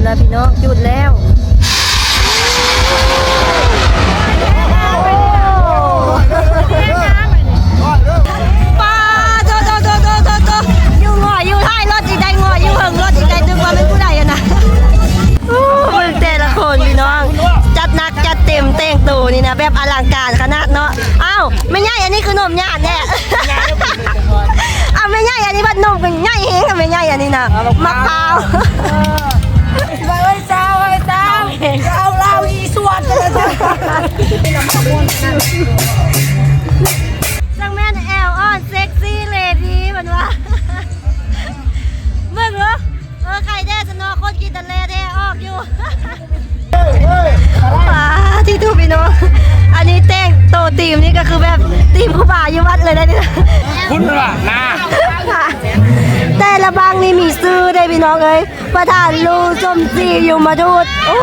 แล้วพี่น้องจุดแล้วป้าโตอยู่งออยู่ท้ายรถอีกใดงออยู่เหิงรถอีกใดนึกว่าเป็นผู้ใดอะนะมึงแต่ละคนพี่น้องจัดหนักจัดเต็มแต่งตัวนี่นะแบบอลังการขนาดเนาะอ้าวไม่ง่ายอันนี้คือนมญาติแน่อ้าวไม่ง่ายอันนี้บัดนมเป็นง่ายเฮงกับไม่ง่ายอันนี้นะมะพร้าวเอ้ยเจ้าเอาเราอีสวดเลยจ้ะจังแม่นแอลออนเซ็กซี่เลดี้มันวะเบิ่งเหรอใครได้สนอคนกินแต่เลแท้ออกอยู่ที่ทูพี่น้องอันนี้แต่งโตทีมนี่ก็คือแบบทีมผู้บ่าวอยู่วัดเลยนะนี่คุณล่ะนะแต่ละบางนี่มีซื้อได้พี่น้องเอ้ยประธานลูสมศรีอยู่มาดูดโอ้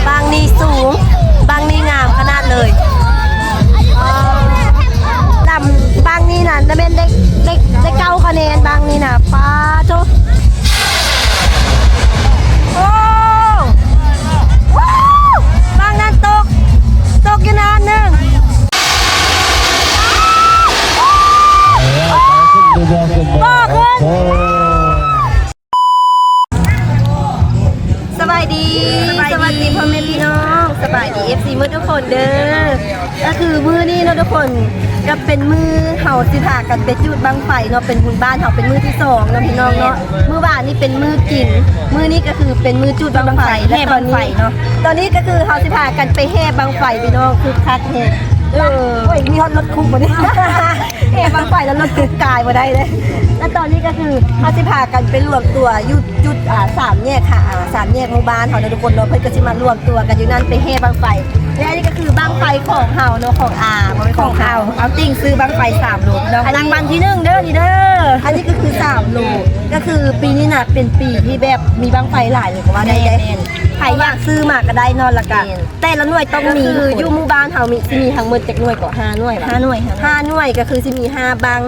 บางนี่สูงบางนี่งามขนาดเลยลำบางนี่น่ะจะเป็นได้9 คะแนนบางนี่น่ะป้าโตโอ้บางนั้นตกอยู่นานนึงบ่ขึ้นสบายดีพ่อแม่พี่น้องสบายดี FC มื้อทุกคนเด้อก็คือมื้อนี้เนาะทุกคนก็เป็นมื้อเฮาสิพากันไปจุดบังไฟเนาะเป็นบุญบ้านเฮาเป็นมื้อที่2เนาะพี่น้องเนาะมื้อวานนี่เป็นมื้อกินมื้อนี้ก็คือเป็นมื้อจุดบังไฟแห่บังไฟเนาะตอนนี้ก็คือเฮาสิพากันไปแห่บังไฟพี่น้องคือคักแห่โอ้ยมีรถคุกบ่เนี่ยแห่บังไฟแล้วรถคุกกายบ่ได้เลยแล้วตอนนี้ก็คือเฮาสิพากันไปรวมตัวอยู่จุด3 แยกค่ะ3 แยกหมู่บ้านเฮาเนาะทุกคนเนาะเพิ่นก็สิมารวมตัวกันอยู่นั่นไปแห่บังไฟและนี่ก็คือบังไฟของเฮาเนาะของบ่เป็นของเฮาเอาติ้งซื้อบังไฟ3 โลเนาะรางวัลที่1เด้อนี่เด้ออันนี้ก็คือ3 โลก็คือปีนี้น่ะเป็นปีที่แบบมีบังไฟหลายเลยก็ว่าได้ใครอยากซื้อมาก็ได้นอนละกันแต่ละหน่วยต้องมีคืออยู่หมู่บ้านเฮามีทั้งหมดจักหน่วยก็5 หน่วย5 หน่วยก็คือสิมี5 บัง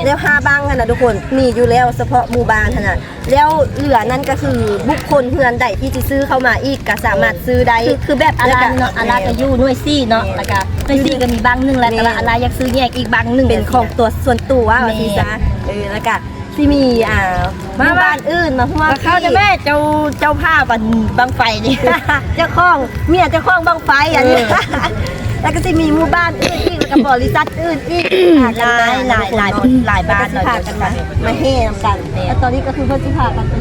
แล้ว5 บังน่ะทุกคนมีอยู่แล้วเฉพาะหมู่บ้านเท่านั้นแล้วเหลือนั่นก็คือบุคคลเฮือนใดที่จะซื้อเข้ามาอีกก็สามารถซื้อได้คือแบบอะไรเนาะอะไรก็อยู่หน่วย4เนาะแล้วก็หน่วย4ก็มีบังนึงแล้วแต่ว่าอะไรอยากซื้อแยกอีกบังนึงเป็นของตัวส่วนตัวว่าสิซะแล้วก็ที่มีมาบ้านอื่นมาหัวเขาจะแม่เจ้าภาพบังไฟนี่เจ้าของเมียเจ้าของบังไฟอันนี้แล้วก็จะมีหมู่บ้านอื่นอีกแล้วก็บริษัทอื่นอีกหลายบ้านเราจะมาเฮกันแล้วตอนนี้ก็คือเพื่อนที่พากันไป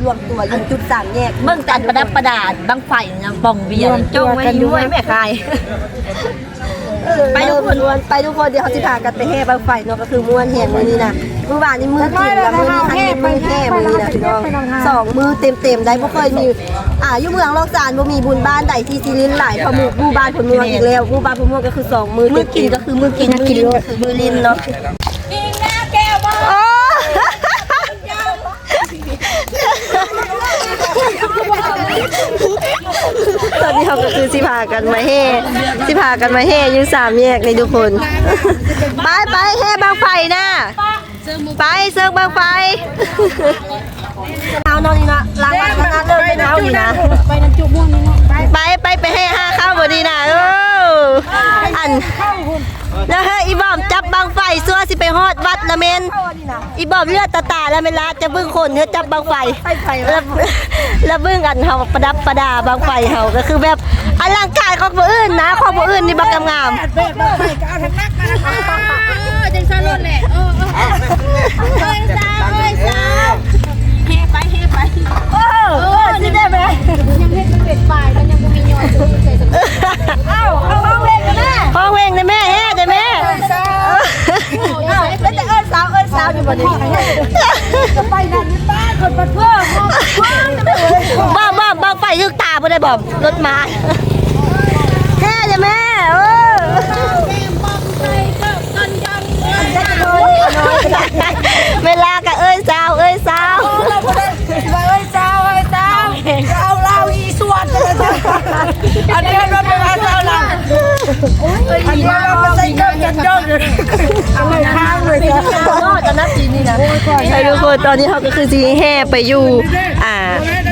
รวมตัวอยู่จุด3 แยกเบื้องต้นประดับประดาบังไฟนะบ่องเบียร์จ้องไว้ด้วยแม่คายไปทุกคนเดี๋ยวเขาจะพากันไปแห่บังไฟเนาะก็คือม้วนแห่มือนี้นะเมื่อวานนี้มือกินแล้วมือนี้ทั้งมือแห่มือนี้นะพี่น้อง2 มือเต็มได้บ่เคยมีอยู่เมืองลอกสานบ่มีบุญบ้านใดที่สิลิ้นหลายเท่าหมู่บ้านผลเมืองอีกแล้วหมู่บ้านผลเมืองก็คือ2 มือกินก็คือมือกินมือลิ้นเนาะกินหน้าแก้วบ่ตอนนี้เขาก็คือสิพากันมาแห่อยู่3 แยกในทุกคนไปแห่บังไฟนะไปเซิร์ฟบังไฟเอานอนนี่นะล้างบ้านกันนะเลิกได้แล้วนี่นะไปนั่นจุ่มม่วงนี่นะไปให้5 ข้าวบ่ดีนะอันแล้วเฮ้ยอีบอมจับบังไฟซัวสิไปฮอดวัดละเมนอีบอมเลือดตาแล้วเมล่าจะเบิ่งคนเฮ้ยจับบังไฟแล้วเบิ่งอันเฮาประดับประดาบังไฟเฮาก็คือแบบอลังการของผู้อื่นนะของผู้อื่นนี่บักงามบังไฟก็เอาทั้งนักจังซั่นโลดแหละเฮ้ยสาวเฮไปสิได้ไหมยังเฮ็ดมันเป็ดปลายมันยังบ่มียอดใส่สมุดห้องเวงกันแม่ห้องเวงได้แม่เฮ้ได้แม่แล้วจะสาวอยู่บ่นี่จะไปนั่นบ้านคนประเทื่อบ้าไฟยึกตาบ่ได้บ่รถมาแฮ่ได้แม่เวลาก็สาวเอาเราอีสวดอันนี้เราไปว่าเราอันนี้เราไปใส่เกินกันจ้องเลยเอาข้างเลยจ้ะจะนับกิน นี่นะใช่ทุกคนตอนนี้เขาก็คือสีแห่ไปอยู่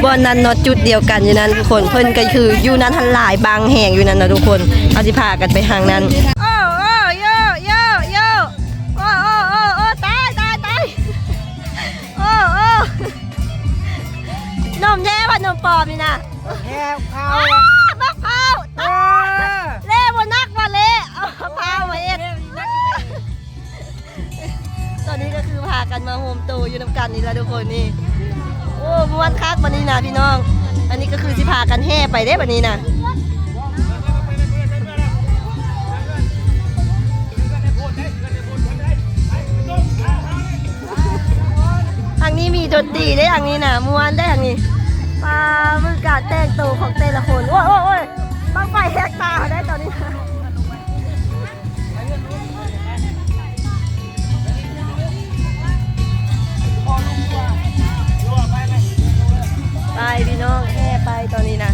บอนนั้นเนาะจุดเดียวกันอยู่นั้นทุกคนเพิ่นก็คืออยู่นั้นทันหลายบางแห่งอยู่นั้นนะทุกคนเอาสิพากันไปทางนั้นโอ้โอ้โยโยโยโอ้โอ้โอ้โอ้ตายโอ้โอ้นมแย่ว่านมปลอมนี่นะแห่เขา มะพร้าวเล่บนนักมาเละเอามะพร้าวมาเอ็ดตอนนี้ก็คือพากันมาโฮมตูอยู่น้ำกันนี่แล้วทุกคนนี่โอ้ม้วนคักวันนี้นะพี่น้องอันนี้ก็คือสิพากันแห่ไปได้วันนี้นะทางนี้มีดนตรีได้ทางนี้นะม้วนได้ทางนี้ปลามือการแต่งตัวของแต่ละคนโอ้ยโอ้ยบังไฟแหกตาได้ตอนนี้ไปพี่น้องแห่ไปตอนนี้นะ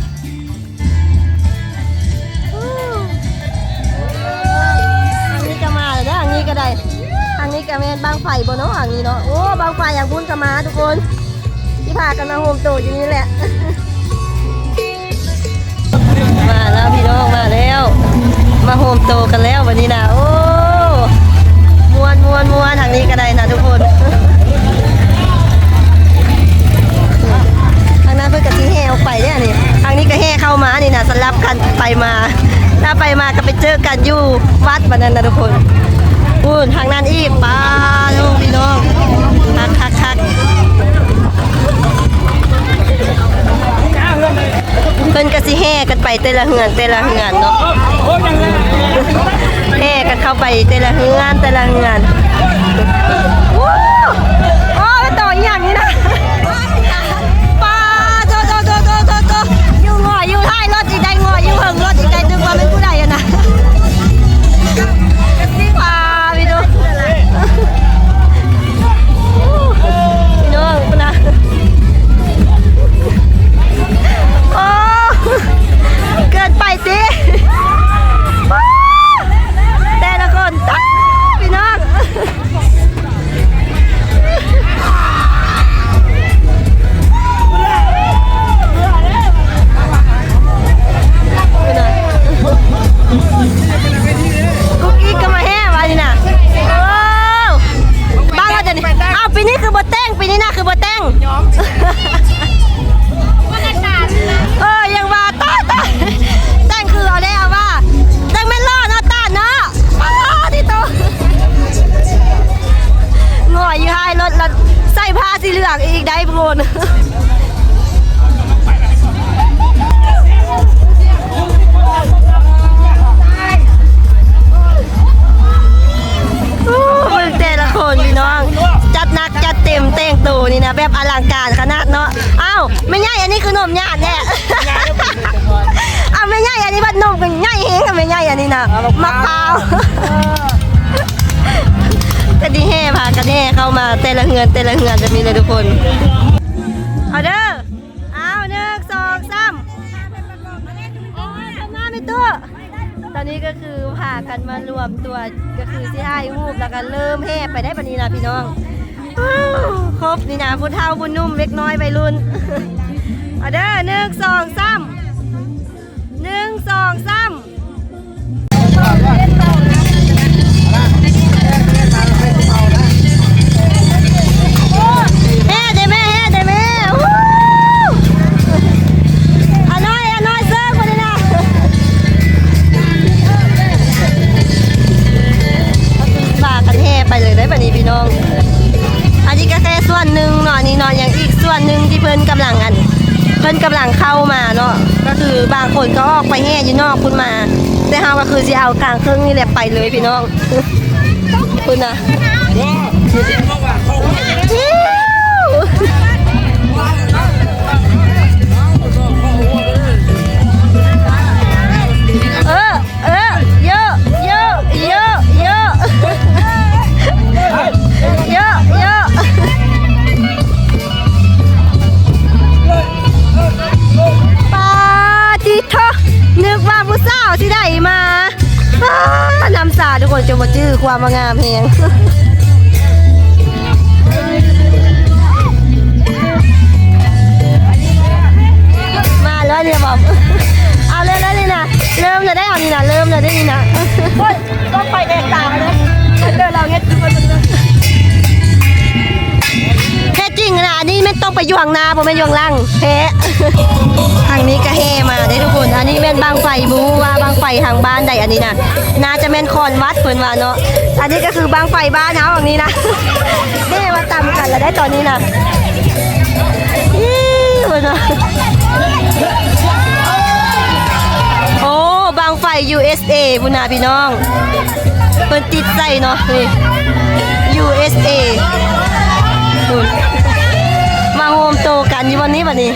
ทางนี้ก็มาเลยนะทางนี้ก็ได้ทางนี้ก็แม่นบางไฟบนเนาะทางนี้เนาะโอ้บางไฟอย่างบุญก็มาทุกคนที่พากันมาโฮมโตอยู่นี่แหละมาแล้วพี่น้องมาแล้วมาโฮมโตกันแล้ววันนี้นะโอ้มวนทางนี้ก็ได้นะทุกคนทางนั้นเพื่อนกะทิแห่ออกไปเนี่ยนี่ทางนี้ก็แห่เข้ามานี่นะสลับกันไปมาถ้าไปมาก็ไปเจอกันอยู่วัดวันนั้นนะทุกคนพูดทางนั้นอีกป้าลูกพี่น้องคักเพิ่นก็สิแห่กันไปแต่ละเฮือนเนาะแห่กันเข้าไปแต่ละเฮือนโอ้ไปต่ออีกอย่างนี้นะป้าโตอยู่งออยู่ท้ายรถอีกใดงออยู่เหิงรถอีกใดนึกว่าเป็นผู้ใดอะนะป้าพี่น้องนะโอ้เกินไปสิแต่ละคนพี่น้องกุ๊กกิ๊กก็มาแห่มาดินะโอ้บ้านเราจะนี่อ้าวปีนี้คือบ่แต่งปีนี้นะคือบ่แต่งยังว่าต้าแต่งคือเอาได้เอาว่าแต่งไม่รอดเนาะต้าเนาะที่โตงอยอยู่ให้รถแล้วใส่ผ้าสีเหลืองอีกได้โปรนแต่ละคนพี่น้องจัดหนักจัดเต็มแต่งตัวนี่นะแบบอลังการขนาดเนาะอ้าวไม่ง่ายอันนี้คือนมญาติแน่อ้าวไม่ง่ายอันนี้บัดนมเป็นง่ายเฮงไม่ง่ายอันนี้นะมะพร้าวแต่ดีแห่พากันแห่เข้ามาแต่ละเฮือนจะมีเลยทุกคนเอาเด้อเอา1 2 3มาไม่ตัวตอนนี้ก็คือพากันมารวมตัวก็คือที่ให้รูปแล้วก็เริ่มแห่ไปได้ปนี้นะพี่น้องครบนี่นะผู้เฒ่าผู้นุ่มเล็กน้อยวัยรุ่นเอาเด้อ1 2 3 1 2 3แห่ได้แม่อันน้อยเซิร์ฟมาเลยนะพากันแห่ไปเลยได้ปนี้พี่น้องอันนี้ก็แค่ส่วนหนึ่งเนาะนี่เนาะยังอีกส่วนหนึ่งที่เพิ่นกำลังเข้ามาเนาะก็คือบางคนก็ออกไปแห่อยู่นอกคุณมาแต่เฮาก็คือสิเอากลางเครื่องนี่แหละไปเลยพี่น้องคุณนะเยอะปาจิโทนึกว่าผู้สาวที่ได้มาน้ำสาทุกคนจะมาจื้อความงามแหง ไปอยู่ข้างหน้าบ่แม่นอยู่ข้างล่างแพ้ ทางนี้ก็แห่มาได้ทุกคนอันนี้แม่นบางไฟบูว่าบางไฟทางบ้านใดอันนี้นะน่าจะแม่นคอนวัดเพิ่นว่าเนาะอันนี้ก็คือบางไฟบ้านเฮาอย่างนี้นะแม่มาตำกันแล้วได้ตอนนี้นะเพิ่นว่าโอ้บางไฟ USA พุ่นน่ะพี่น้องเพิ่นติดใส่เนาะนี่ USA พุ่นมาโฮมโตกันอยู่วันนี้บัดนี้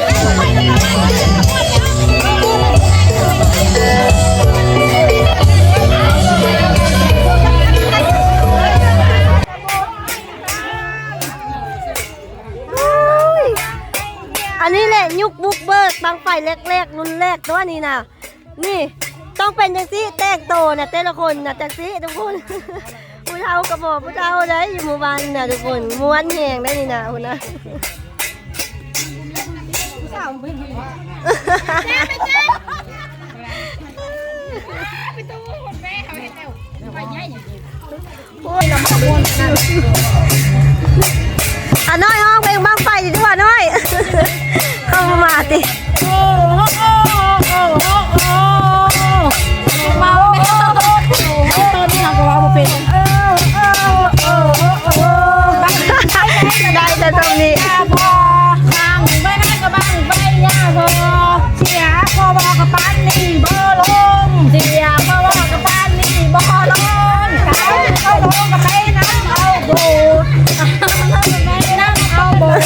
อันนี้แหละยุคบุกเบิกบางไฟแรกๆรุ่นแรกตัวนี้นะนี่ต้องเป็นจังซี่แตกโตนะแต่ละคนนะจังซี่ทุกคน ผู้เฒ่ากระบอกผู้เฒ่าได้อยู่หมู่บ้านนะทุกคนม้วนแหงได้นี่นะคุณนะอ่ะน้อยห้องเพลงบ้างไฟดีกว่าน้อย เข้ามาติมาไม่ต้องต้นนี่เราก็ว่าเป็นได้แต่ตรงนี้พอทางไม่ให้กระบังไปยาพอเสียพอบอกกับป้านนี่บ่ลงเสียพอบอกกับป้านนี่บ่ลงเขาลงกับไปน้ำเอาบูดไปน้ำเอาบูด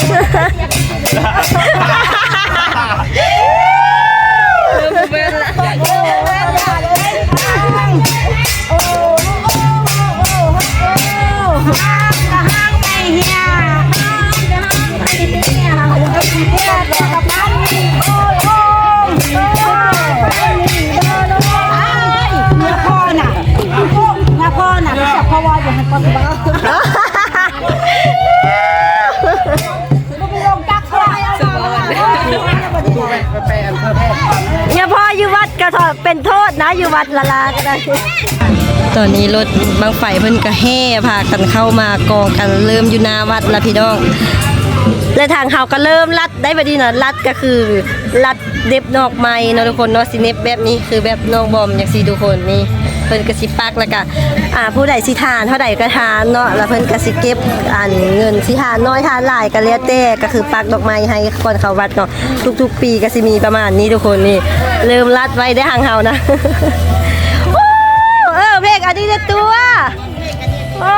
เนี่ยพ่ออยู่วัดก็เป็นโทษนะอยู่วัดละลาก็ได้ตอนนี้รถบางไฟเพิ่นก็แห่พากันเข้ามากองกันเริ่มอยู่หน้าวัดละพี่น้องและทางเขาก็เริ่มลัดได้พอดีนะลัดก็คือลัดเด็บนอกไม้เนาะทุกคนเนาะสิเน็บแบบนี้คือแบบนอกบอมอย่างสีทุกคนนี่เพิ่นก็สิปักแล้วก็ผู้ใดสิทานเท่าใดก็ทานเนาะแล้วเพิ่นก็สิเก็บเงินสิทานน้อยทานหลายก็แล้วแต่ก็คือปักดอกไม้ให้ก่อนเข้าวัดเนาะทุกๆปีก็สิมีประมาณนี้ทุกคนนี่เริ่มลัดไว้ได้ทางเฮานะเพลงอันนี้ละตัวโอ้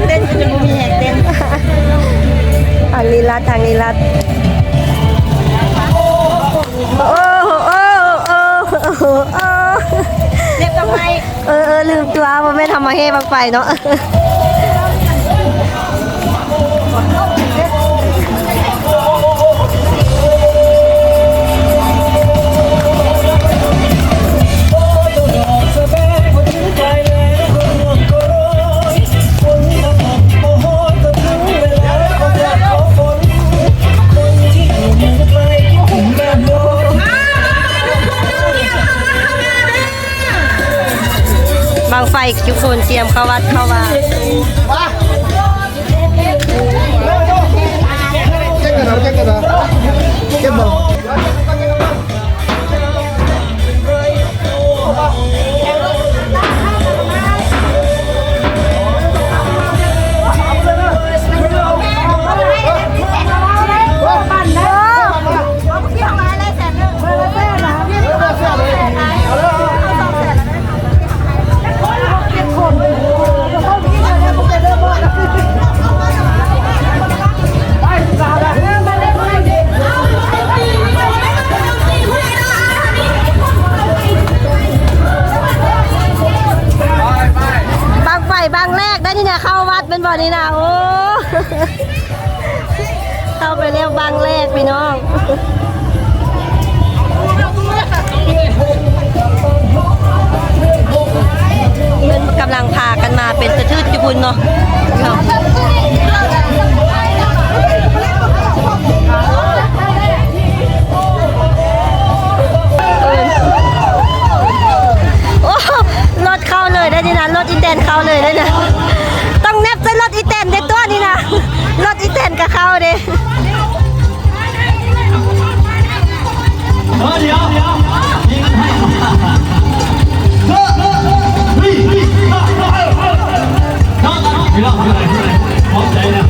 เต้นคือมีแหกเต้นทางนี้ลัดทางนี้ลัดโอ้โอ้โอ้โอ้เรียบทำไมลืมตัวว่าไม่ทำมาให้บางไฟเนาะบางไฟทุกคนเตรียมเข้าวัดเข้าว่าเจ๊กันเหรอเจ๊บอกบางแรกได้ที่เนี่ยเข้าวัดเป็นบ่อนี้นะโอ้เข้าไปเรียกบางแรกพี่น้องมันกำลังพากันมาเป็นตะทืดจุบุญเนาะโอ้รถเข้าเลยได้ที่นะ นเข้าเลยเลยนะต้องแนบใส่รถอีแตนในตัวนี้นะรถอีแตนกับเข้าเด้เดี๋ยวยิงให้น้องพี่น้องพร้อมใจนะ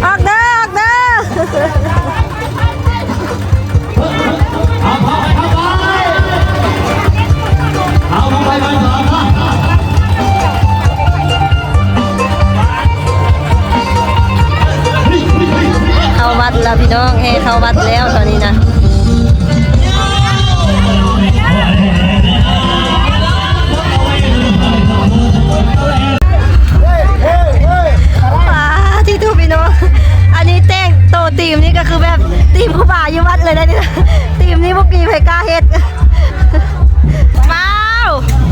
ออกเด้อออกเด้อเข้าวัดแล้วพี่น้องเฮเข้าวัดแล้วตอนนี้นะที่ทูพี่น้องอันนี้แต่งโตทีมนี่ก็คือแบบทีมผู้บ่าวอยู่วัดเลยนะนี่นะทีมนี้พวกปีไพกล้าเฮ็ดว้าว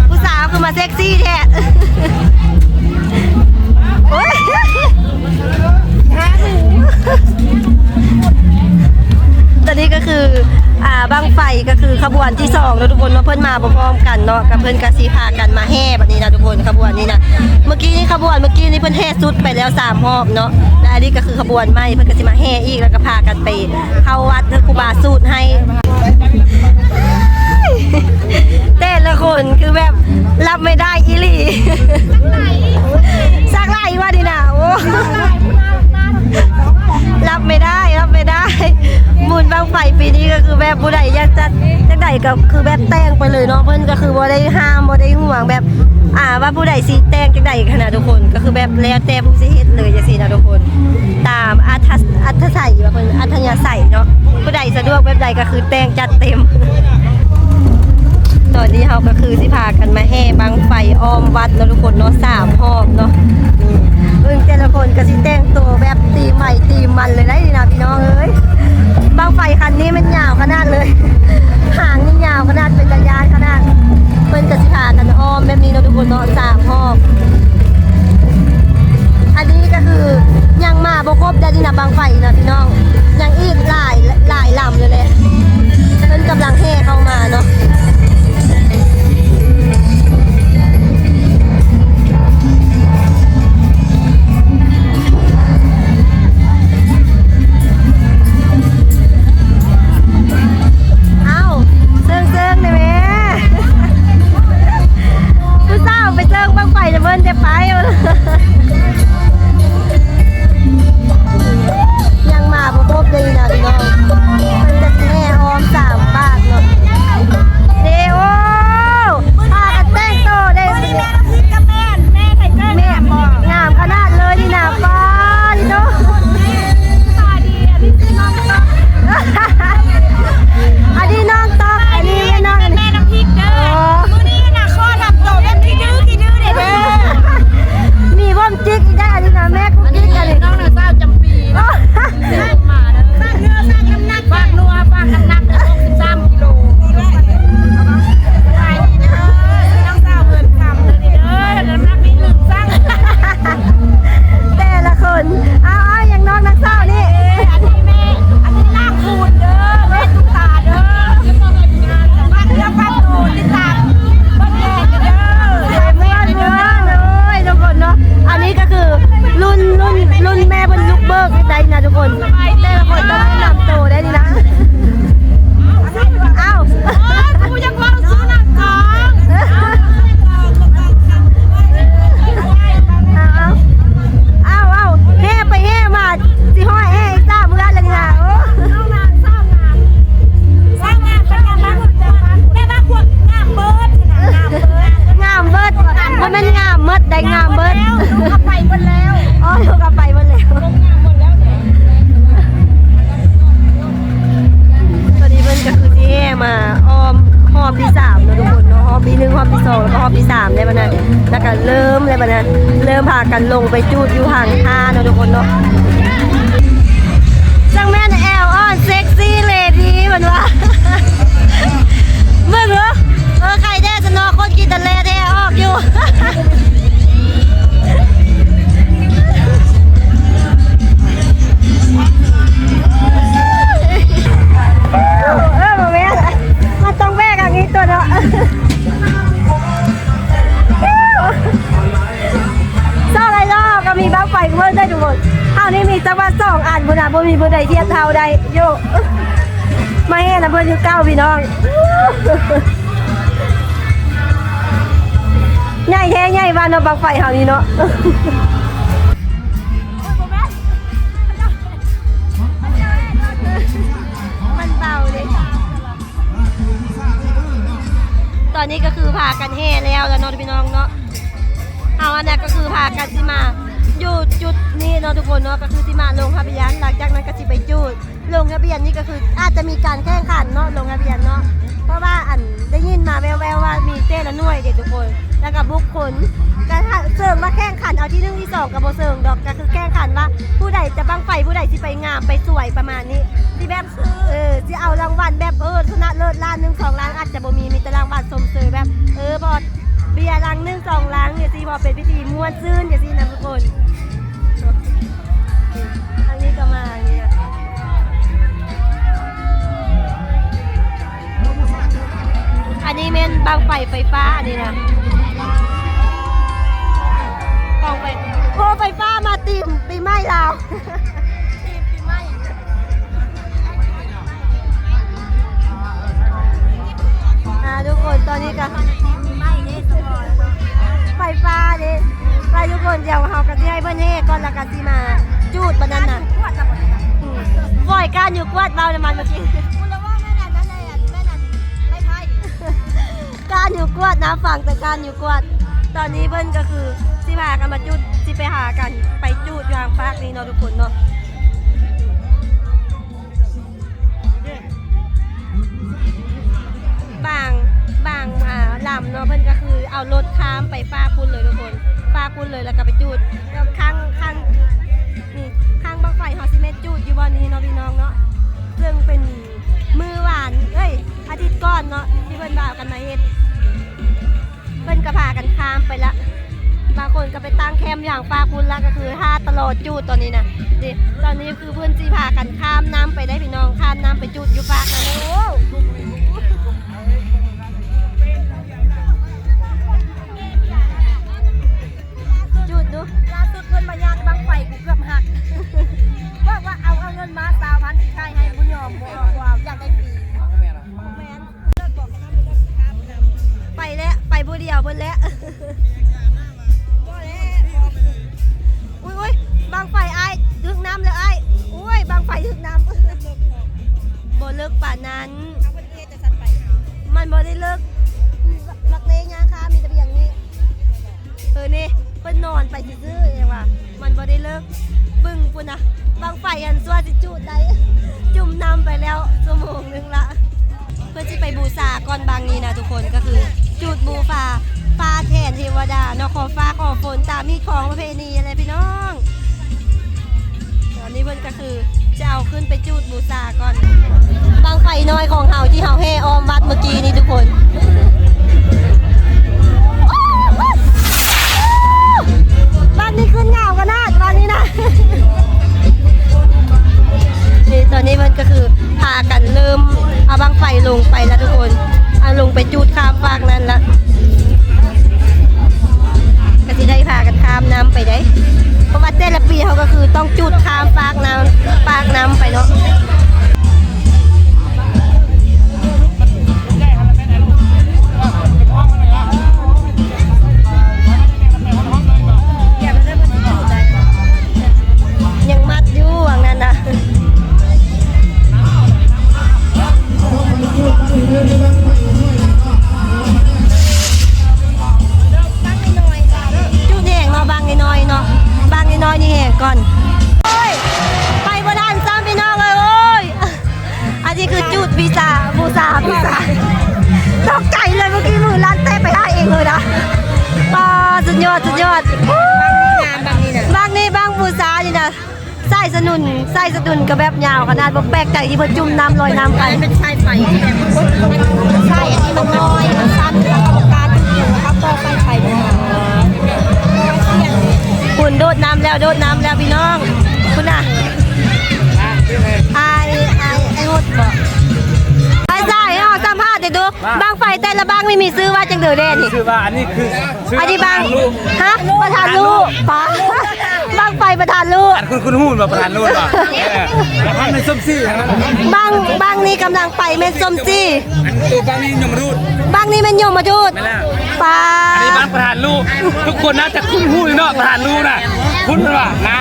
ผู้สาวคือมาเซ็กซี่แท้โอ้ยตอนนี้ก็คือบังไฟก็คือขบวนที่2แล้วทุกคนมาเพิ่นมาพร้อมกันเนาะกับเพิ่นกะสีพากันมาแห่แบบนี้นะทุกคนขบวนนี้นะเมื่อกี้นี่ขบวนเมื่อกี้นี่เพิ่นแห่สุดไปแล้ว3รอบเนาะและอันนี้ก็คือขบวนใหม่เพิ่นก็สิมาแห่อีกแล้วก็พากันไปเข้าวัดครูบาสูตรให้แต่ละคนคือแบบรับไม่ได้อีหลีสักไหลว่าดีนะโอ้รับไม่ได้หมุนบังไฟปีนี้ก็คือแบบผู้ใดอยากจัดจังใดก็คือแบบแต่งไปเลยเนาะเพิ่นก็คือบ่ได้ห้ามบ่ได้ห่วงแบบว่าผู้ใดสิแต่งจังใดขนาดทุกคนก็คือแบบแล้วแต่ผู้สิเฮ็ดเลยจังซี่นะทุกคนตามอัธไสยว่าเพิ่นอัธยาศัยเนาะผู้ใดสะดวกแบบใดก็คือแต่งจัดเต็มตอนนี้เฮาก็คือสิพากันมาแห่บังไฟอ้อมวัดเนาะทุกคนเนาะ3รอบเนาะแต่ละคนก็สิแต่งตัวแบบตีใหม่ตีมันเลยได้นี่นะพี่น้องเอ้ยบังไฟคันนี้มันยาวขนาดเลยหางนี่ยาวขนาดเป็นระยะขนาดเพิ่นก็สิพากันอ้อมแบบนี้เนาะทุกคนเนาะ3รอบอันนี้ก็คือยังมาบ่ครบได้นี่นะบังไฟนะพี่น้องยังอีกหลายลำเลยแหละเพิ่นกำลังแห่เข้ามาเนาะยังมาบ่ครบเลยนะพี่น้องมันจะแห่อ้อม3 ปากเนาะเด้โอพากันแต่งโตได้แม่งามขนาดเลยนี่นะป้าดิโนอันนี้น้องตอกอันนี้น้องแม่น้ำพริกเด้อมื้อนี้น่ะข้อทำโตแบบขี้ดื้อเด้มีบ่มจิกได้อันนี้นะแม่กูจิกอันนี้น้องน่ะเศร้าจำปีมาเด้อสร้างเนื้อสร้างน้ำหนักฝากนัวฝากน้ำหนัก63 กิโลไปเด้อน้องสาวเพิ่นทำเลยเด้อน้ำหนักนี่ลึกสร้างแต่ละคนเอาอย่างน้องนักเศร้านี่อันนี้แม่อันนี้ลากคูณเด้อแม่ตุ๊กตาเด้อบ้านเรือบ้านโตที่ตามบ้านแม่เด้อเมื่อเลยทุกคนเนาะอันนี้ก็คือรุ่นแม่บนลูกเบิกได้นะทุกคนแต่ละคนต้องให้นำโตได้ดีนะอ้าวกูยังว่าซื้อหนังกองเอาแห่ไปแห่มาสิห้อยแห่อีก3 มื้อแล้วนี่นะโอ้สร้างงานเป็นงานบ้านแต่ว่าพวกงามเบิดมันเป็นงามเบิดได้งามเบิดลูกกลับไปหมดแล้วลูกกลับไปหมดแล้วตอนนี้เพิ่นก็คือที่แห่มาอ้อมรอบที่3เนาะทุกคนเนาะรอบที่1รอบที่2แล้วก็รอบที่3ได้บัดนั้นแล้วก็เริ่มเลยบัดนั้นเริ่มพากันลงไปจูดอยู่ห่างท่าเนาะทุกคนเนาะจังแม่นแอลออนเซ็กซี่เลดี้มันว่ามึงเหรอ เทียบเท่าใดโยมาแห่นะเพื่อนยุคเก้าพี่น้องใหญ่แท้ใหญ่บ้านเราบังไฟเฮานี่เนาะมันเบาเลยตอนนี้ก็คือพากันแห่แล้วเนาะพี่น้องเนาะเอาอันนั้นก็คือพากันที่มาอยู่จุดนี้เนาะทุกคนเนาะก็คือที่มาลงทะเบียนหลังจากนั้นก็สิไปจุดลงทะเบียนนี่ก็คืออาจจะมีการแข่งขันเนาะลงทะเบียนเนาะเพราะว่าอันได้ยินมาแววๆว่ามีเต้ละหน่วยเด็กทุกคนแล้วก็บุคคลก็เสริมมาแข่งขันเอาที่1ที่2กับโบเสริมดอกก็คือแข่งขันว่าผู้ใดจะบังไฟผู้ใดที่ไปงามไปสวยประมาณนี้ที่แบบที่เอารางวัลแบบชนะเลิศล้าน1 2ล้านอาจจะบ่มีแต่รางวัลสมเสยแบบบอดเบียร์ลัง1 2ล้านเนี่ยสิพอเป็นพิธีม้วนซื่นอย่างที่นะทุกคนอันนี้ก็มาเนี่ยอันนี้เป็นบังไฟไฟฟ้าอันนี้นะกองไฟโคไฟฟ้ามาตีมปีใหม่เราตีมปีใหม่ทุกคนตอนนี้ก็ไฟฟ้าเนี่ยไปทุกคนเดี๋ยวเฮากันที่ให้เพื่อนเฮ่ก่อนละกันที่มาจูดบันนั้นน่ะปล่อยการอยู่กวาดเบาน้ำมันเมื่อกี้การอยู่กวาดนะฝั่งแต่การอยู่กวาดตอนนี้เพิ่นก็คือสิพากันมาจุดสิไปหากันไปจุดยางฟากนี่เนาะทุกคนเนาะบางลำเนาะเพิ่นก็คือเอารถข้ามไปฟากคุณเลยทุกคนฟากคุณเลยแล้วก็ไปจุดแล้วข้างนี่ข้างบังไฟเฮาสิเมตจุดอยู่บ่นี้เนาะพี่น้องเนาะซึ่งเป็นมือหวานอาทิตย์ก่อนเนาะที่เพิ่นบ่าวกันมาเฮ็ดเพิ่นก็พากันข้ามไปละบางคนก็ไปตั้งแคมป์อย่างปลาคุณละก็คือท่าตลอดจูดตอนนี้นะดิตอนนี้คือเพื่อนจีพากันข้ามน้ำไปได้พี่น้องข้ามน้ำไปจูดอยู่ปากนะโอ้จูดดูล่าสุดเพื่อนมายากบังไฟกูเกือบหักบอกว่าเอาเงินมา3,000ที่ใช้ให้บุญยอมบอกอยากได้ฟรีไปแล้วไปผู้เดียวเพิ่นแล้วอุ้ยบางไฟไอ้ถึงน้ำเลยไอ้อุ้ยบางไฟถึงน้ำบ่เลิกป่านนั้นมันบ่ได้เลิกลักเลงยังคะมีแต่อย่างนี้นี่เพิ่นนอนไปซื่อๆอย่างว่ามันบ่ได้เลิกบึ้งปุ่นนะบางไฟอันซัวสิจุดได้จุ่มน้ำไปแล้วชั่วโมงนึงละเพื่อที่ไปบูชาก่อนบางนี้นะทุกคนก็คือจุดบูฟ้าแทนเทวดาเนาะขอฟ้าขอฝนตามมีของประเพณีอะไรพี่น้องตอนนี้เพิ่นก็คือจะเอาขึ้นไปจุดบูชาก่อนบางไฟน้อยของเฮาที่เฮาแห่อ้อมวัดเมื่อกี้นี่ทุกคนบ้านนี้ขึ้นเงากันนะบ้านนี้นะนี่ตอนนี้มันก็คือพากันเริ่มเอาบางไฟลงไปแล้วทุกคนเอาลงไปจูดข้ามฟากนั้นละก็จะได้พากันข้ามน้ำไปได้เพราะว่าแต่ละปีเขาก็คือต้องจูดข้ามฟากน้ำไปเนาะยังมัดอยู่อย่างนั้นนะจุดแห่งเนาะบางน้อยเนาะบางน้อยนี่แห่งก่อนโอ้ยไปบ่ทันซ้ำพี่น้องเลยโอ้ยอันนี้คือจุดบูชาตกใจเลยเมื่อกี้มือลั่นเต้ไปได้เองเลยนะป้าสุดยอดบางนี่บางบูชาอยู่นะไส้สนุนกับแบบยาวขนาดบ่แปลกใจที่เพิ่นจุ่มน้ำลอยน้ำกันเป็นไส้ไฟแบบไส้อันนี้มันลอยมันสั้นแล้วก็การจุ่มเอาต่อไฟคุณโดดน้ำแล้วพี่น้องคุณน่ะไอ้หดบ่ไอ้ใช่เอาสัมภาษณ์เดี๋ยวดูบางไฟแต่ละบางไม่มีซื้อว่าจังเดือเด่นนี่ ชื่อว่าอันนี้คือ อันนี้บางฮะประธานลูกป๋าบ บางไฟประธานลูก อันคุณหูแบบประธานรุ่นป่ะแล้วพันในส้มซี่ทั้งนั้น บางนี่กำลังไปเม็ดส้มจี้ อันตัวบางนี่ยมรูด บางนี่มันยมมาทูด ไม่แล้ว ปลา อันนี้บ้านประธานลูกทุกคนน่าจะคุ้นหูเนาะประธานลูกน่ะคุ้นป่ะนะ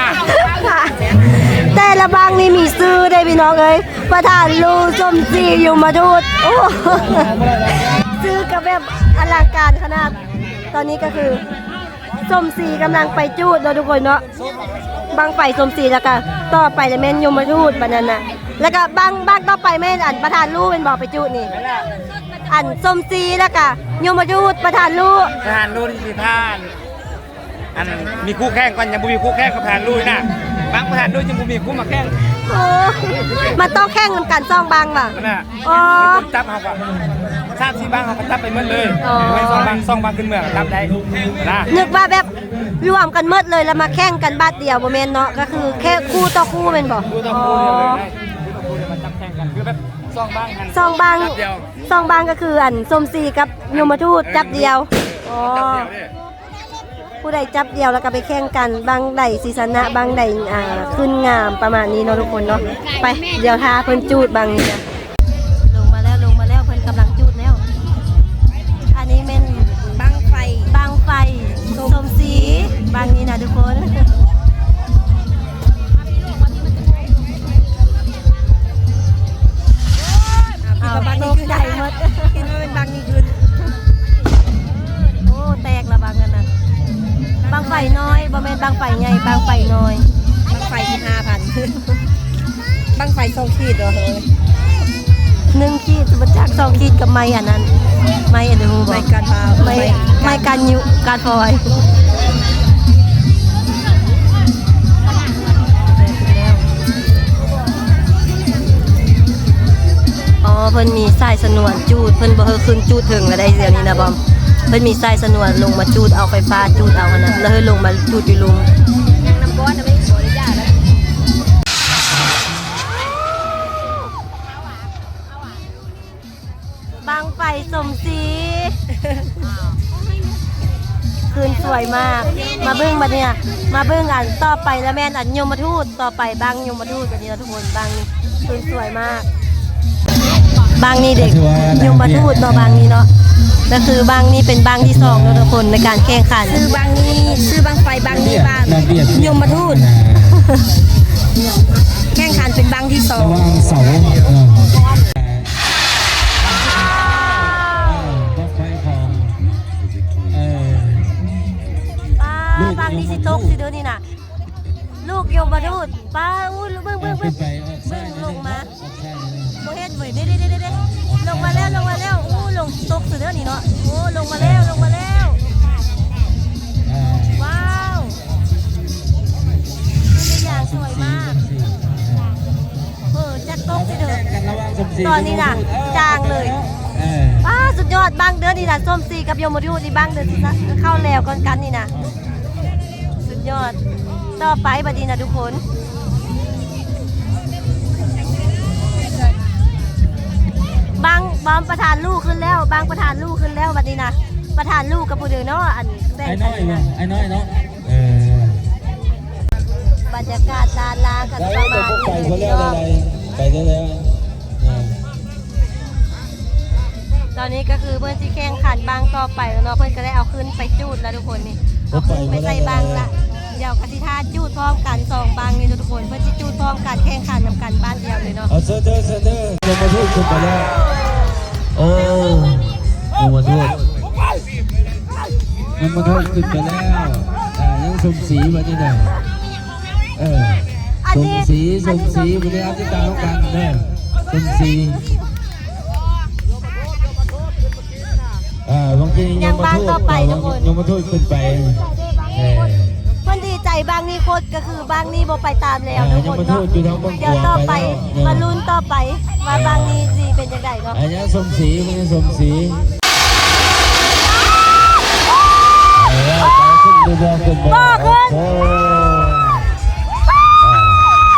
แต่ละบางนี่มีซื้อได้พี่น้องเอ้ยประธานลูกส้มจี้ยมมาทูดโอ้ซื้อกับแบบอลังการขนาดตอนนี้ก็คือส้มซีกำลังไปจูดเราทุกคนเนาะบางไฟส้มซีแล้วก็ต่อไปจะแม่นยมทูตบัดนั้นน่ะแล้วก็บางต่อไปแม่นอันประธานลูกเป็นบอกไปจูดนี่อันส้มซีแล้วก็ยมทูตประธานลูก ประธานลูกที่ท่านอันมีคู่แข่งกันยังบ่มีคู่แข่งกับประธานลูกนะบางประธานลูกยังบ่มีคู่มาแข่ง โอ้มันต้องแข่งกันซ่องบางว่ะ นั่นน่ะ อ๋อ จับเขาป่ะทราบที่บ้างเขาก็จับไปหมดเลย อ๋อ ไม่ซ่องบางขึ้นเมืองจับได้นะ นึกว่าแบบรวมกันหมดเลยแล้วมาแข่งกันบาทเดียวบ่แม่นเนาะก็คือแค่คู่ต่อคู่แม่นบ่ คู่ต่อคู่เดียวเลยได้คู่ต่อคู่เดียวมาจับแข่งกันคือแบบซ่องบ้างหัน ซ่องบาง จับเดียว ซ่องบางก็คืออันส้มซีกับยมทูตจับเดียวอ๋อ จับเดียวเนี่ย ผู้ใดจับเดียวแล้วก็ไปแข่งกันบางใดศีสนะบางใดขึ้นงามประมาณนี้เนาะทุกคนเนาะไปเดี๋ยวทาเพิ่นจูดบางนี่นะลงมาแล้วเพิ่นกำลังจูดแล้วอันนี้เป็นบางไฟส้มสีบางนี้นะทุกคนบางนี้คือใหญ่หมดคิดว่าเป็นบางนี้คือโอ้แตกละบางนั้นน่ะบางไฟน้อยบ่แม่นบางไฟใหญ่บางไฟน้อยบางไฟ15,000บางไฟ2ขีดเหรอ1ขีดสุดจัก2ขีดกับไม้อันนั้นไม้อันนึงบ่ไม้กันพาไม้กันยุการฟอยอ๋อเพิ่นมีสายสนวนจูดเพิ่นบ่เฮอขึ้นจูดถึงแล้วได้เดี๋ยวนี้นะบอมเพิ่นมีสายสนวนลงมาจูดเอาไฟฟ้าจูดเอาอันนั้นแล้วเฮอลงมาจูดอยู่ลุมยังน้ำก้อนไม่ได้ขออนุญาตแล้วบางไฟสมศรีคืนสวยมากมาเบิ่งบัดเนี่ยมาเบิ่งอันต่อไปแล้วแม่นอันยมทูตต่อไปบางยมทูตบัดนี้ทุกคนบางนี่คืนสวยมากบางนี่เด็กยมทูตเนาะบางนี้เนาะก็คือบางนี่เป็นบางที่สองเนาะทุกคนในการแข่งขันชื่อบางนี่ชื่อบางไฟบางนี่บางยมทูตแข่งขันเป็นบางที่สอง วางเสาไฟของป้าบางนี่สิตกสิเด้อนี่น่ะลูกยมทูตป้าอู้เบิ่ง ขึ้นไปออก เบิ่งลงมา ออกแค่ โบเฮ็ดเว้ยเด้ลงมาแล้วอู้ลงตกสิเด้อนี่เนาะโอ้ลงมาแล้วว้าวเป็นอย่างสวยมากจัดตกสิเด้อตอนนี้น่ะจางเลยป้าสุดยอดบางเดือนนี่น่ะส้มซีกับยมทูตนี่บางเดือนที่เข้าแล้วกันนี่น่ะสุดยอดต่อไปบัดนี้นะทุกคนบางประธานลูกขึ้นแล้วบางประธานลูกขึ้นแล้วบัดนี้นะประธานลูกกับผู้เดินเนาะอันแบ่ง ไอ้ กั น้อยเนาะ บรรยากาศด้านล่างกันประมาณนี้เนาะ ไปแล้ว ตอนนี้ก็คือเพื่อนที่แข่งขันบางต่อไปแล้วเนาะเพื่อนก็ได้เอาขึ้นไปจูดแล้วทุกคนนี่เอาขึ้นไปใส่บางละเดี๋ยวกติท่าจูดพร้อมกัน2บางนี่ทุกคนเพื่อนที่จูดพร้อมกันแข่งขันนำกันบ้านเดียวเลยเนาะ เอาเซอร์ลงมาทูดขึ้นไปแล้วโอ้ลงมาทูดขึ้นไปแล้วยังสมศรีมาที่ไหนสมศรีบุรีรัมย์ที่ตามกันเนี่ยสมศรีบางทียังมาทูดขึ้นไปเพื่อนดีใจบางนี่โคตรก็คือบางนี่โบไปตามแล้วทุกคนเนาะเดี๋ยวต่อไปมาลุ้นต่อไปว่าบางนี่สิเป็นยังไงเนาะ อันนี้สมศรีมันสมศรีขึ้นไปขึ้นไปโอ้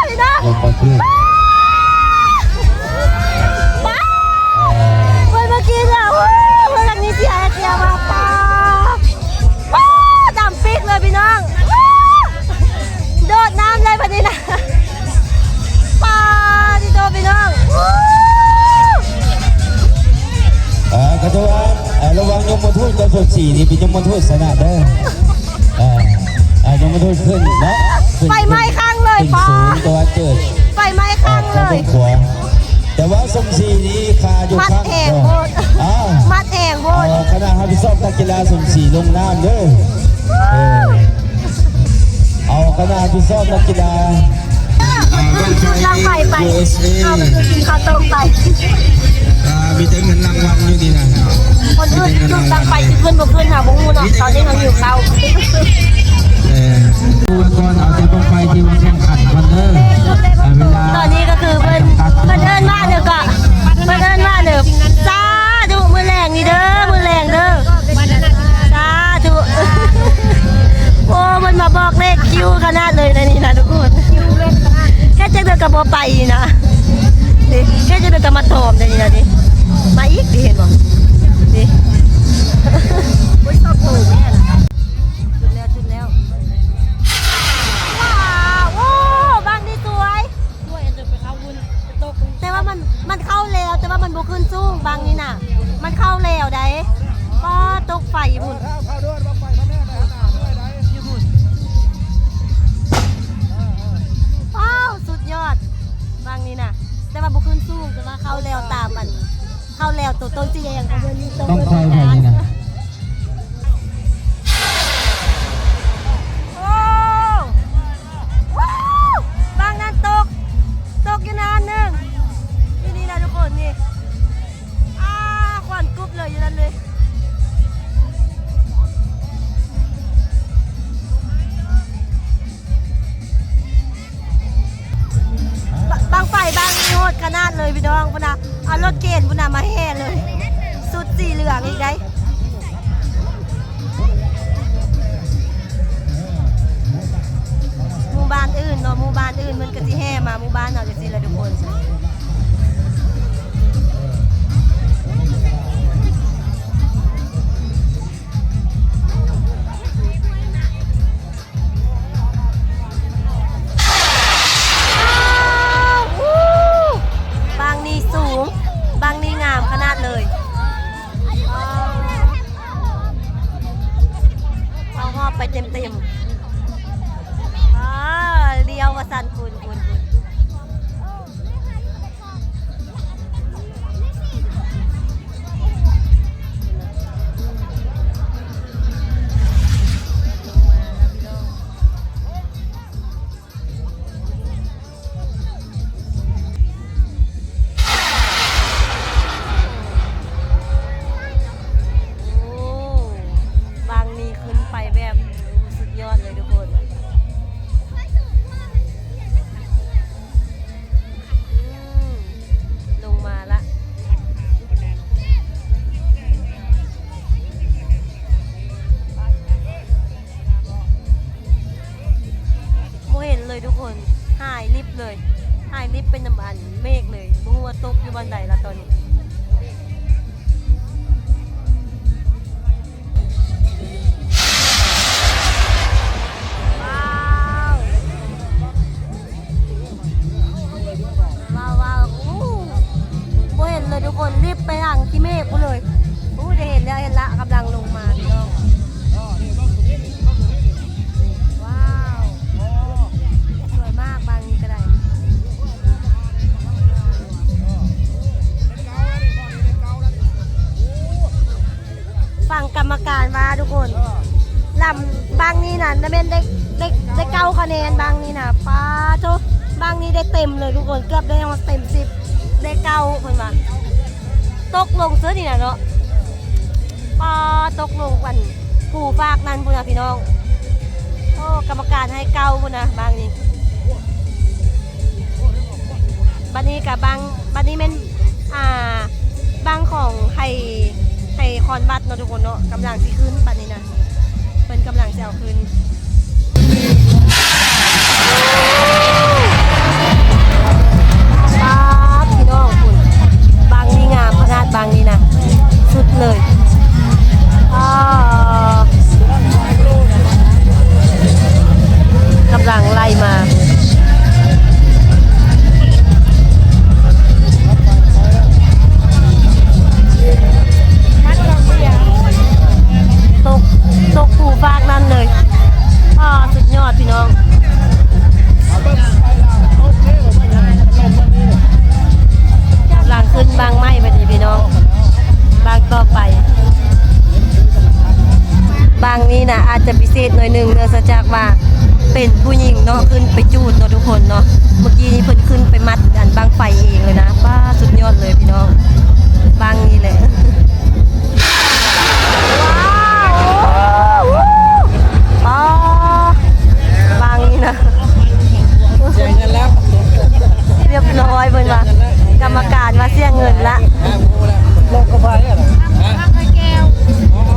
พี่น้อง ลงมาขึ้น เมื่อกี้เนี่ยเมื่อกี้เสียมาป้าดำปิกเลยพี่น้อง แต่ว่าระวังยมทูตกับสมศรีนี่เป็นยมทูตสนะเด้อยมทูตขึ้นเนาะ ไฟไหม้ข้างเลย ขึ้น ป้า สูงตัวเจิด ไฟไหม้ข้างเลย ขวาแต่ว่าสมศรีนี่คาอยู่ มัด ข้าง แหงโบด อ้าว มัดแหงโบด คณะฮับพิซอบนักกีฬาสมศรีลงน้ำเด้อเอาคณะฮับพิซอบนักกีฬา จุดลังไฟไปเอาไปกินข้าวต้มไป มีแต่เงินรางวัลอยู่นี่นะ คนอื่นจุดลังไฟจะขึ้นบ่ขึ้นค่ะบุ้งเนาะตอนนี้เขาอยู่เตา ผู้ก่อนเอาแต่บังไฟที่มาแข่งขันกันเด้อเวลา ตอนนี้ก็คือเพิ่นเอิ้นว่าเด้อก็เพิ่นเอิ้นว่าเด้อสาธุมื้อแรงนี่เด้อมื้อแรงเด้อสาธุโอ้มันมาบอกเลขคิวขนาดเลยนะนี่นะทุกคนแค่จะเดินกับบ่ไปนะนี่แค่จะเดินกับมาตอมนี่นะนี่มาอีกดิเห็นบ่นี่โอ้ยชอบโผล่แม่ล่ะจุดแล้วว้าวโอ้บ้านนี่สวยแต่ว่ามันเข้าแล้วแต่ว่ามันบ่ขึ้นสูงบางนี่น่ะมันเข้าแล้วได้ก็ตกไฟพุ่นว้าวสุดยอดบางนี่น่ะแต่ว่าบ่ขึ้นสูงแต่ว่าเข้าแล้วตามมันเข้าแล้วตัวต้นจีอย่างกับเพิ่น ต้องคอยแบบนี้นะ โอ้ว้าวบางนั้นตกอยู่นานหนึงนี่นะทุกคนนี่ควันกรุ๊บเลยอยู่นั่นเลยบางไฟบางโยดขนาดเลยพี่น้องพุ่นน่ะเอารถเกณฑ์พุ่นน่ะมาแห่เลยสุดสีเหลืองอีกได้หมู่บ้านอื่นเนาะหมู่บ้านอื่นมันก็สิแห่มาหมู่บ้านเราจะสิละทุกคนบางนี่สูงบางนี่งามขนาดเลยเอาหอบไปเต็มเลี้ยวมาสั่นคุณบางนี่ขึ้นไปแบบสุดยอดเลยทุกคนลงมาละโมเห็นเลยทุกคนหายลิบเลยหายลิบเป็นน้ำอันเมฆเลยบัวตกอยู่บันไดละตอนนี้ว้าวโมเห็นเลยทุกคนรีบไปหลังที่เมฆกูเลยได้เห็นแล้วเห็นละกำลังลงมาพี่น้องว้าวสวยมากบางนี้ก็ได้ฟังกรรมการมาทุกคนลำบางนี้น่ะนักเรียนได้9 คะแนนบางนี้น่ะป้าโตบางนี้ได้เต็มเลยทุกคนเกือบได้เต็ม10ได้9คนมาตกลงเสื้อนี่น่ะเนาะป้าตกลงกันผู้ฝากนั้นพุ่นน่ะพี่น้องโอ้กรรมการให้9พุ่นน่ะบางนี้บัดนี้กับบางนี้เป็นบางของไทยคอนบัตเนาะทุกคนเนาะกำลังสิขึ้นบัดนี้นะเป็นกำลังจะเอาขึ้นพี่น้องคุณบางนี่งามขนาดบางนี่นะสุดเลยกำลังไล่มา ตุหน่อยหนึงเนื่องจากว่าเป็นผู้หญิงเนาะขึ้นไปจูดเนาะทุกคนเนาะเมื่อกี้นี้เพิ่นขึ้นไปมัดอันบังไฟเองเลยนะป้าสุดยอดเลยพี่น้องบังนี่แหละว้าวบังนี่นะ เสียเงินแล้ว เรียบร้อยเพิ่นว่ากรรมการมาเสียเงินละ ลงกระเพาะเหรอ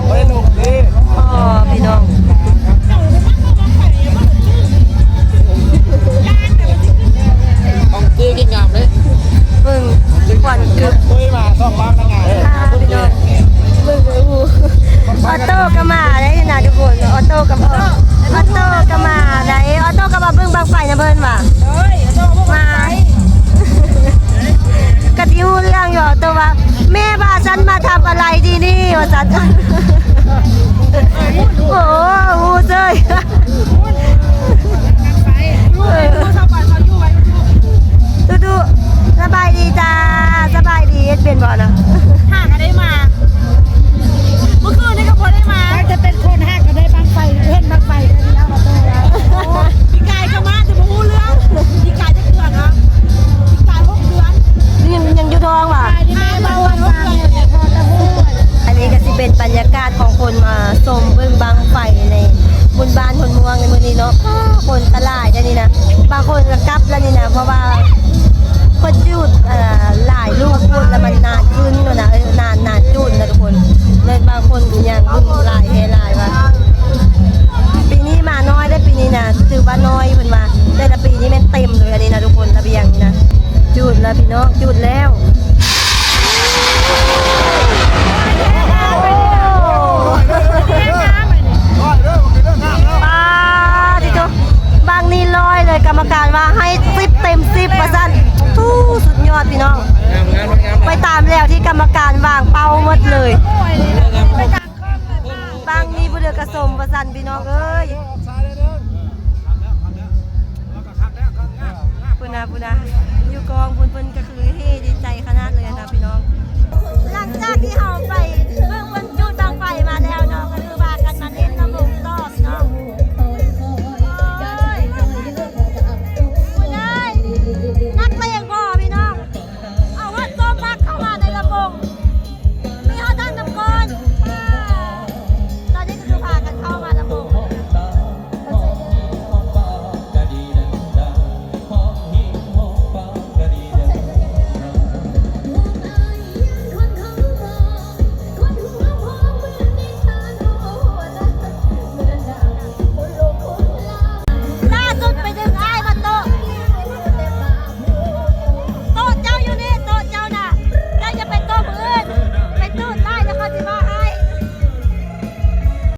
ไม่ลงดิ อ๋อพี่น้อง ของจีกินงามเลย มึงขวัญกึบ ตุ้ยมาต้องบ้างนะไง พี่น้องมึงอู้ออโต้ก็มาได้นะทุกคนออโต้ก็มาได้ออโต้ก็มาเบิ่งบางไฟนะเพิ่นว่ะมากะทิฮู้เรื่องอยู่ออโต้ว่าแม่พาฉันมาทำอะไรที่นี่ว่าฉันโอ้โหเจ้ยดูสบายดีจ้าสบายดีเป็นบ่เนาะ ห่างกันได้มาเมื่อคืนนี่ก็พอได้มาจะเป็นคนห่างกันได้บางไฟเห็นบางไฟเลยทีแล้วขอโทษแล้วพี่กายก็มาจะมาพูดเรื่องพี่กายจะเดือนนะพี่กาย6 เดือน ยังอยู่ท้องว่ะ ที่แม่มาวัน6 เดือนพอจะพูด อันนี้ก็สิเป็นบรรยากาศของคนมาชมเบิ่งบังไฟในบุญบ้านคนม่วงในมื้อนี้เนาะคนตลาดนี่นะบางคนก็กลับแล้วนี่นะเพราะว่าคนจุดหลายลูกพูดแล้วมันนานขึ้นนะนานจุดนะทุกคนเลยบางคนยังบุญหลายว่าปีนี้มาน้อยได้ปีนี้นะถือว่าน้อยเพิ่นมาแต่ละปีนี้แม่นเต็มเลยอันนี้นะทุกคนระเบียงนี่นะจุดแล้วพี่น้องจุดแล้วป้าดิโบบางนี่ลอยเลยกรรมการว่าให้10 เต็ม 10ว่าซั่นทู้สุดยอดพี่น้องไปตามแล้วที่กรรมการวางเป้าหมดเลยบางนี่ผู้เดือกระสมว่าซั่นพี่น้องเอ้ยปุณาอยู่กองเพิ่นก็คือเฮดีใจขนาดเลยนะพี่น้อง